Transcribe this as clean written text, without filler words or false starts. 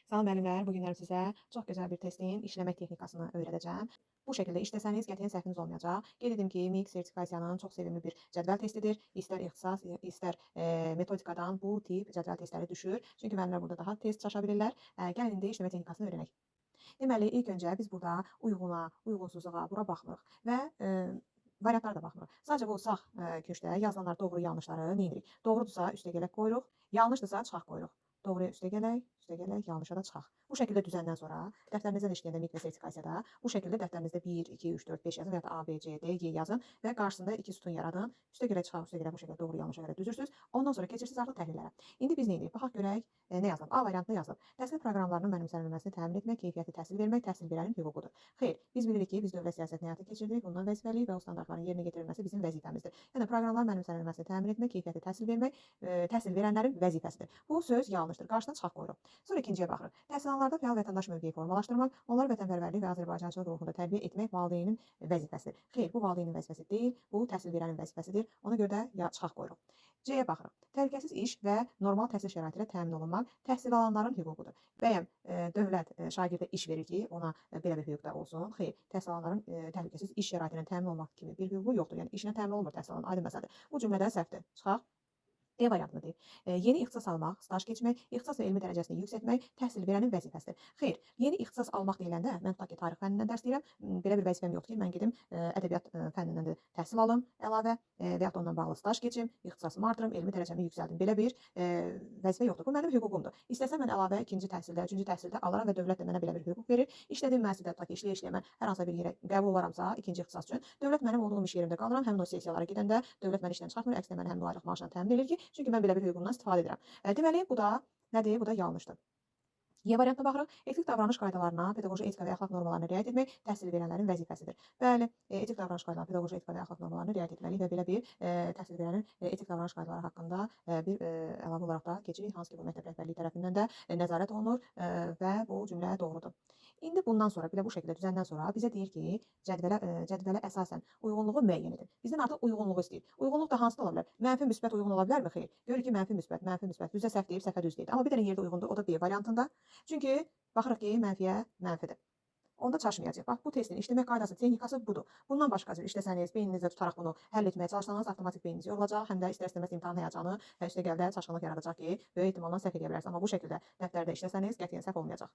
Salam müəllimlər, bu günlər sizə çox gözəl bir testin işləmək texnikasını öyrədəcəm. Bu şəkildə işləsəniz qətiyyən səhviniz olmayacaq. Qeyd edim ki, MIG sertifikasiyanın çox sevimli bir cədvəl testidir. İstər ixtisas, istər metodikadan bu tip cədvəl testləri düşür. Çünki müəllimlər burada daha tez çaşa bilirlər. Gəlin indi işləmə texnikasını öyrənək. Deməli, ilk öncə biz burada uyğuna, uyğunsuzluğa bura baxmırıq və variantlara da baxmırıq. Sadəcə bu sağ köşdə yazılanlar doğru yanlışları nə edirik? Doğrudursa üstə gələk qoyuruq, yanlışdırsa çıxaq qoyuruq. Doğruya üstə gələk, yanlışa da çıxaq. Bu şəkildə düzəndən sonra dəftərinizdən işləyəndə MIG və sertifikasiyada bu şəkildə dəftərinizdə 1, 2, 3, 4, 5 yazın və ya da A, B, C, D, Y yazın və qarşısında 2 sütun yaradın. Üstə gələk, çıxaq, üstə gələk bu şəkildə doğru yanlışa görə düzürsüz. Ondan sonra keçirsiniz artıq təhlillərə. İndi biz nə edirik? Baxaq görək nə yazılıb. A variantında yazılıb. Təhsil proqramlarının mənimsənilməsini təmin etmək, keyfiyyətli təhsil vermək təhsil verənin hüququdur. Xeyr, biz bilirik ki, biz dövlət siyasətini həyata keçirdik, bundan vəzifəliyik və o standartların yerinə yetirilməsi bizim vəzifəmizdir. Yəni proqramların mənimsənilməsini təmin etmək, keyfiyyətli təhsil vermək təhsil verənlərin vəzifəsidir. Bu söz yanlışdır. Qarşısına çıxaq qoyuruq. Sonra ikinciyə baxırıq. Təhsil alanlarda fəal vətəndaş mövqeyi formalaşdırmaq, onları vətənpərvərlik və Azərbaycançılıq ruhunda tərbiyə etmək valideynin vəzifəsidir. Xeyr, bu valideynin vəzifəsi deyil, bu təhsil verənin vəzifəsidir. Ona görə də çıxaq qoyuruq. C-yə baxırıq. Təhlükəsiz iş və normal təhsil şəraiti ilə təmin olunmaq təhsil alanların hüququdur. Bəyəm dövlət şagirdə iş verir ki, ona belə bir hüquq da olsun? Xeyr, təhsil alanların təhlükəsiz iş şəraiti ilə təmin olmaq kimi bir hüququ yoxdur. Yəni işinə təmin olunmur təhsil alan, aydın məsələdir. Bu cümlədə səhvdir. Çıxaq. D variantını deyir. Yeni ixtisas almaq, staj keçmək, ixtisas və elmi dərəcəsini yüksəltmək təhsil verənin vəzifəsidir. Xeyr, yeni ixtisas almaq deyiləndə mən tutaq ki, tarix fənnindən dərs deyirəm. Belə bir vəzifəm yoxdur ki, mən gedim ədəbiyyat fənnindən də təhsil alım əlavə və ya da onunla bağlı staj keçim, ixtisasımı artırım, elmi dərəcəmi yüksəldim. Belə bir vəzifə yoxdur. Bu mənim hüququmdur. İstəsəm mən əlavə ikinci təhsildə, üçüncü təhsildə alaram və dövlət də mənə belə bir hüquq verir. İşlədiyim müəssisədə tutaq ki, işləyə-işləyə mən hər hansı bir yerə qəbul olaramsa, ikinci ixtisas üçün dövlət mənim olduğum iş yerimdə qalıram. Həmin o sessiyalara gedəndə dövlət məni işdən çıxartmır, əksinə mənə həmin o aylıq maaşla təmin edir ki, çünki mən belə bir hüququmdan istifadə edirəm. Deməli, bu da nədir? Bu da yanlışdır. Y variantına baxırıq. Etik davranış qaydalarına, pedaqoji etika və əxlaq normalarına riayət etmək təhsil verənlərin vəzifəsidir. Bəli, etik davranış qaydaları, pedaqoji etika və əxlaq normalarına riayət etməliyik və belə bir təhsil verənin etik davranış qaydaları haqqında bir əlavə olaraq da keçirik, hansı ki, bu məktəb rəhbərliyi tərəfindən də nəzarət olunur və bu cümlə doğrudur. İndi bundan sonra, belə bu şəkildə düzəndən sonra bizə deyir ki, cədvələ əsasən uyğunluğu müəyyən edin. Bizdən artıq uyğunluğu istəyir. Uyğunluq da hansıda ola bilər? Mənfi, müsbət uyğun ola bilərmi? Xeyr. Görürük ki, mənfi, müsbət, mənfi, müsbət. Düzə səhv deyib, səhvə düz deyib. Amma bir dənə yerdə uyğundur, o da B variantında. Çünki baxırıq ki, mənfiyə mənfidir. Onda çaşmayacaq. Bax, bu testin işləmək qaydası, texnikası budur. Bundan başqa cür işləsəniz, beyninizdə tutaraq bunu həll etməyə çalışsanız, avtomatik beyniniz yorulacaq, həm də istər-istəməz imtahan həyəcanı və üstə gəldə çaşqınlıq yaradacaq ki, böyük ehtimalla səhv edə bilərsiniz. Amma bu şəkildə dəftərdə işləsəniz, qətiyyən səhv olmayacaq.